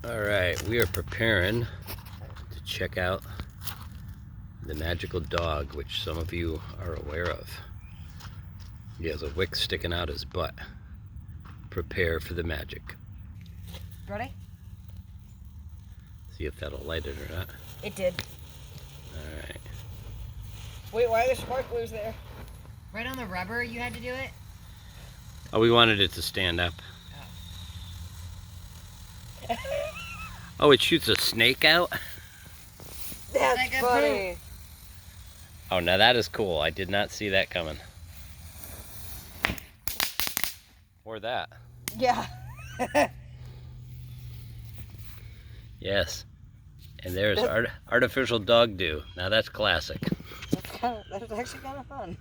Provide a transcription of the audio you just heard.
Alright, we are preparing to check out the magical dog, which some of you are aware of. He has a wick sticking out his butt. Prepare for the magic. Ready? See if that'll light it or not. It did. Alright. Wait, why are there sparklers there? Right on the rubber you had to do it? Oh, we wanted it to stand up. Oh, it shoots a snake out? That's Like a funny. Oh, now that is cool. I did not see that coming. Or that. Yeah. Yes. And there's artificial dog dew. Now that's classic. That's actually kind of fun.